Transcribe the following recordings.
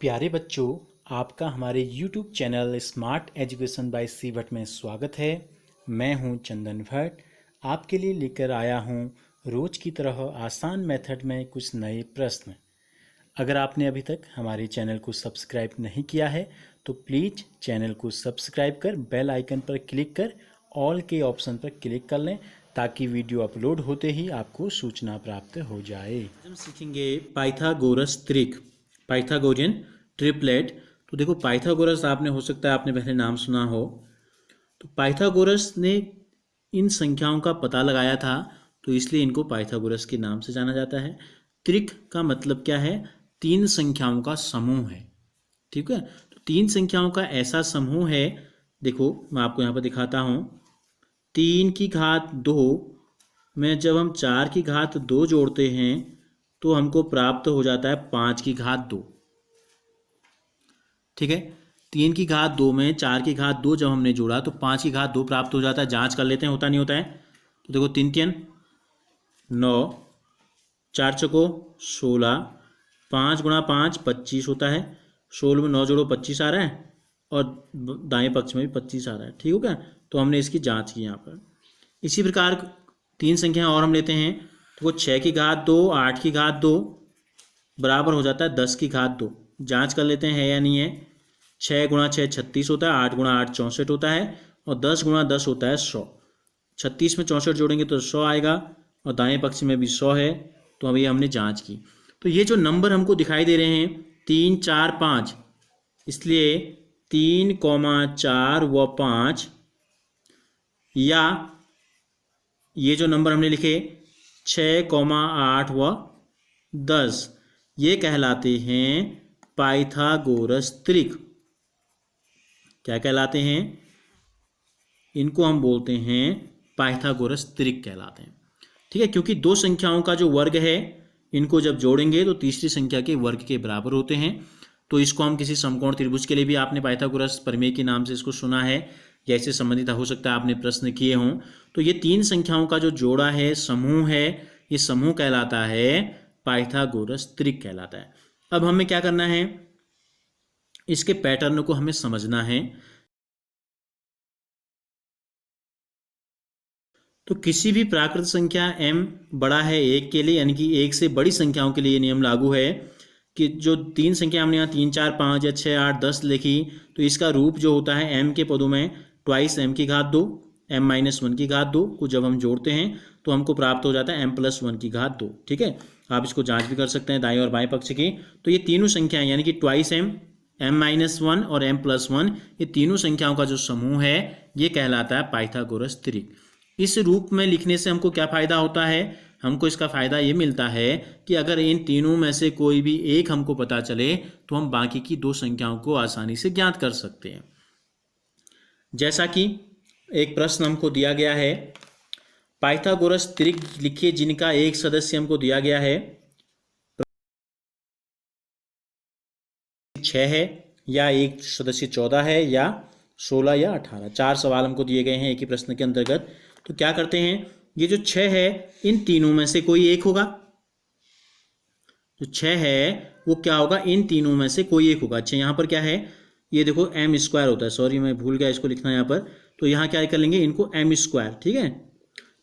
प्यारे बच्चों, आपका हमारे YouTube channel smart education by सीवट में स्वागत है। मैं हूं चंदन भट्ट, आपके लिए लेकर आया हूं रोज की तरह आसान मेथड में कुछ नए प्रश्न। अगर आपने अभी तक हमारे चैनल को सब्सक्राइब नहीं किया है तो प्लीज़ चैनल को सब्सक्राइब कर बेल आइकन पर क्लिक कर ऑल के ऑप्शन पर क्लिक कर लें ताकि वीडियो अपलोड होते ही आपको सूचना प्राप्त हो जाए। हम सीखेंगे पाइथागोरस त्रिक, पाइथागोरियन ट्रिपलेट। तो देखो, पाइथागोरस आपने हो सकता है आपने पहले नाम सुना हो। तो पाइथागोरस ने इन संख्याओं का पता लगाया था, तो इसलिए इनको पाइथागोरस के नाम से जाना जाता है। त्रिक का मतलब क्या है? तीन संख्याओं का समूह है। ठीक है, तो तीन संख्याओं का ऐसा समूह है। देखो, मैं आपको यहाँ पर दिखाता हूँ। 3 की घात 2 में जब हम 4 की घात 2 जोड़ते हैं तो हमको प्राप्त हो जाता है 5 की घात 2। ठीक है, 3 की घात 2 में 4 की घात 2 जब हमने जोड़ा तो 5 की घात 2 प्राप्त हो जाता है। जांच कर लेते हैं होता नहीं होता है। तो देखो, 3 3 9, 4 चौको 16, 5 गुणा 5 25 होता है। 16 में 9 जोड़ो 25 आ रहा है और दाएं पक्ष में भी 25 आ रहा है। ठीक हो गया, तो हमने इसकी जांच की यहाँ पर। इसी प्रकार तीन संख्या और हम लेते हैं। तो वो 6 की घात 2, 8 की घात 2 बराबर हो जाता है 10 की घात 2। जांच कर लेते हैं है या नहीं है। 6 गुणा 6 36 होता है, 8 गुणा 8 64 होता है और 10 गुणा 10 होता है 100। 36 में 64 जोड़ेंगे तो 100 आएगा और दाएं पक्ष में भी 100 है। तो अभी हमने जांच की। तो ये जो नंबर हमको दिखाई दे रहे हैं 3 4 5, इसलिए 3, 4 व 5, या ये जो नंबर हमने लिखे 6, 8 व 10, ये कहलाते हैं पाइथागोरस त्रिक। क्या कहलाते हैं? इनको हम बोलते हैं पाइथागोरस त्रिक कहलाते हैं। ठीक है, क्योंकि दो संख्याओं का जो वर्ग है इनको जब जोड़ेंगे तो तीसरी संख्या के वर्ग के बराबर होते हैं। तो इसको हम किसी समकोण त्रिभुज के लिए भी आपने पाइथागोरस प्रमेय के नाम से इसको सुना है या इससे संबंधित हो सकता है आपने प्रश्न किए हों। तो ये तीन संख्याओं का जो जोड़ा है, समूह है, ये समूह कहलाता है पाइथागोरस त्रिक कहलाता है। अब हमें क्या करना है? इसके पैटर्न को हमें समझना है। तो किसी भी प्राकृत संख्या m बड़ा है 1 के लिए, यानी कि 1 से बड़ी संख्याओं के लिए नियम लागू है कि जो तीन संख्या हमने यहाँ 3 4 5 या 6 8 10 लिखी, तो इसका रूप जो होता है m के पदों में ट्वाइस m की घात 2, m-1 की घात 2 को जब हम जोड़ते हैं तो हमको प्राप्त हो जाता है m+1 की घात 2। ठीक है, आप इसको जांच भी कर सकते हैं दाएं और बाएं पक्ष की। तो ये तीनों संख्याएं यानी कि ट्वाइस m, m-1 और m+1, ये तीनों संख्याओं का जो समूह है ये कहलाता है पाइथागोरस त्रिक। इस रूप में लिखने से हमको क्या फ़ायदा होता है? हमको इसका फ़ायदा ये मिलता है कि अगर इन तीनों में से कोई भी एक हमको पता चले तो हम बाकी की दो संख्याओं को आसानी से ज्ञात कर सकते हैं। जैसा कि एक प्रश्न हमको दिया गया है, पाइथागोरस त्रिक लिखिए जिनका एक सदस्य हमको दिया गया है 6 है, या एक सदस्य 14 है, या 16 या 18। 4 सवाल हमको दिए गए हैं एक ही प्रश्न के अंतर्गत। तो क्या करते हैं, ये जो 6 है इन तीनों में से कोई एक होगा। जो 6 है वो क्या होगा? इन तीनों में से कोई एक होगा। अच्छा, यहाँ पर क्या है? ये देखो m² होता है, सॉरी मैं भूल गया इसको लिखना यहाँ पर। तो यहाँ क्या कर लेंगे, इनको m²। ठीक है,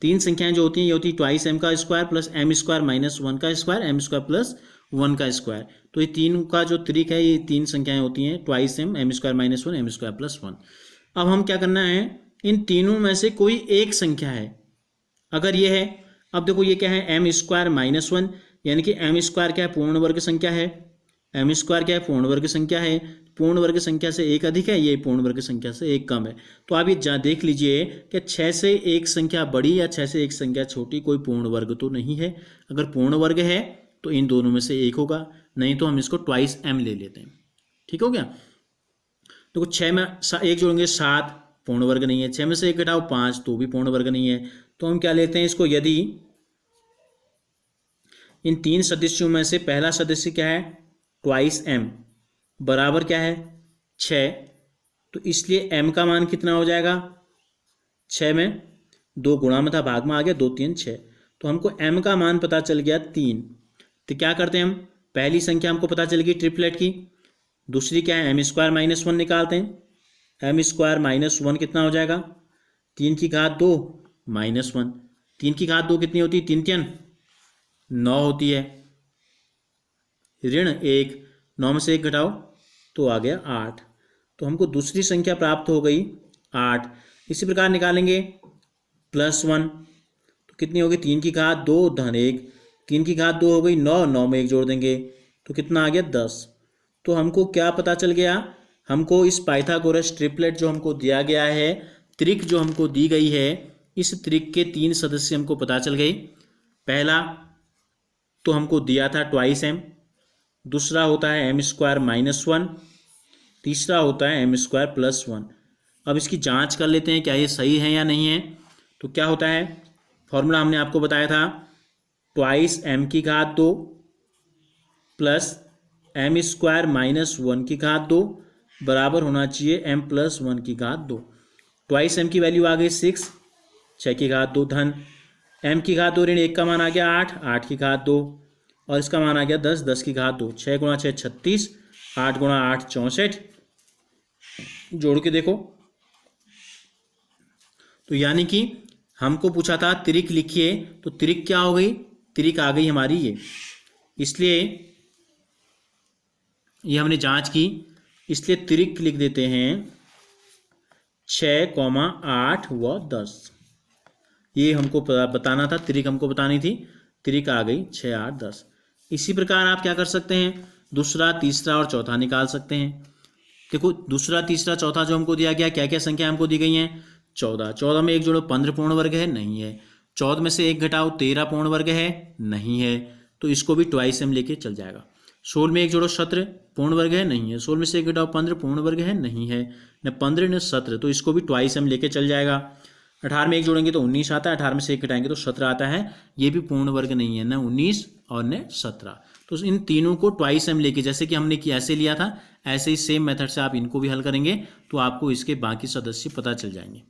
तीन संख्याएं जो होती हैं ये होती है ट्वाइस m का स्क्वायर प्लस m² - 1 का स्क्वायर, m² प्लस 1 का स्क्वायर। तो ये तीन का जो त्रिक है ये तीन संख्याएं होती हैं twice m, m² - 1, m² plus 1। अब हम क्या करना है, इन तीनों में से कोई एक संख्या है। अगर ये है, अब देखो ये क्या है, m² - 1, यानी कि m² क्या है? पूर्ण वर्ग संख्या है। m² क्या है? पूर्ण वर्ग संख्या है। पूर्ण वर्ग संख्या से एक अधिक है, ये पूर्ण वर्ग संख्या से एक कम है। तो आप ये देख लीजिए कि 6 से एक संख्या बड़ी या 6 से एक संख्या छोटी कोई पूर्ण वर्ग तो नहीं है। अगर पूर्ण वर्ग है तो इन दोनों में से एक होगा, नहीं तो हम इसको ट्वाइस m ले लेते हैं। ठीक हो गया। तो 6 में 1 जोड़ेंगे 7, पूर्ण वर्ग नहीं है। 6 में से 1 घटाओ 5, तो भी पूर्ण वर्ग नहीं है। तो हम क्या लेते हैं इसको, यदि इन तीन सदस्यों में से पहला सदस्य क्या है? ट्वाइस m बराबर क्या है? 6। तो इसलिए m का मान कितना हो जाएगा? 6 में 2 गुणा में था, भाग में आ गया, 2 3 6। तो हमको m का मान पता चल गया 3। तो क्या करते हैं हम, पहली संख्या हमको पता चल गई ट्रिपलेट की, दूसरी क्या है, एम स्क्वायर माइनस वन निकालते हैं। एम स्क्वायर माइनस वन कितना हो जाएगा, 3 की घात 2 माइनस वन। 3 की घात 2 कितनी होती है, 3 3 9 होती है, ऋण 1, 9 में से 1 घटाओ तो आ गया 8। तो हमको दूसरी संख्या प्राप्त हो गई 8। इसी प्रकार निकालेंगे +1, तो कितनी होगी, 3 की घात 2 धन 1, 3 की घात 2 हो गई 9, 9 में 1 जोड़ देंगे तो कितना आ गया 10। तो हमको क्या पता चल गया, हमको इस पाइथागोरस ट्रिपलेट जो हमको दिया गया है, त्रिक जो हमको दी गई है, इस त्रिक के 3 सदस्य हमको पता चल गए। पहला तो हमको दिया था ट्वाइस एम, दूसरा होता है एम स्क्वायर माइनस वन, तीसरा होता है एम स्क्वायर प्लस वन। अब इसकी जांच कर लेते हैं क्या ये सही है या नहीं है। तो क्या होता है, फॉर्मूला हमने आपको बताया था, ट्वाइस एम की घात 2 plus M square minus one की घात 2 बराबर होना चाहिए एम प्लस वन की घात 2। ट्वाइस एम की वैल्यू आ गई 6, 6 की घात 2 धन एम की घात 2 ऋण 1 का मान आ गया 8, 8 की घात 2 और इसका मान आ गया 10, 10 की घात 2। 6 गुणा 6 36, 8 गुणा 8 64। जोड़ के देखो तो यानी कि हमको पूछा था त्रिक लिखिए, तो त्रिक क्या हो गई, त्रिक आ गई हमारी ये। इसलिए ये हमने जांच की, इसलिए त्रिक लिख देते हैं 6, 8 व 10। ये हमको बताना था, त्रिक हमको बतानी थी, त्रिक आ गई 6, 8, 10। इसी प्रकार आप क्या कर सकते हैं, दूसरा, तीसरा और चौथा निकाल सकते हैं। देखो दूसरा, तीसरा, चौथा जो हमको दिया गया, क्या क्या संख्या हमको दी गई हैं, 14। 14 में 1 जोड़ो 15 पूर्ण वर्ग है, नहीं है। 14 में से 1 घटाओ 13 पूर्ण वर्ग है, नहीं है। तो इसको भी ट्वाइस एम लेके चल जाएगा। 16 में 1 जोड़ो 17 पूर्ण वर्ग है, नहीं है। 16 में से 1 घटाओ 15 पूर्ण वर्ग है, नहीं है। न 15 न 17, तो इसको भी ट्वाइस एम लेके चल जाएगा। 18 में 1 जोड़ेंगे तो 19 आता है, 18 में से 1 घटाएंगे तो 17 आता है। ये भी पूर्ण वर्ग नहीं है, न 19 और न 17। तो इन तीनों को ट्वाइस एम लेके, जैसे कि हमने ऐसे लिया था, ऐसे ही सेम मेथड से आप इनको भी हल करेंगे तो आपको इसके बाकी सदस्य पता चल जाएंगे।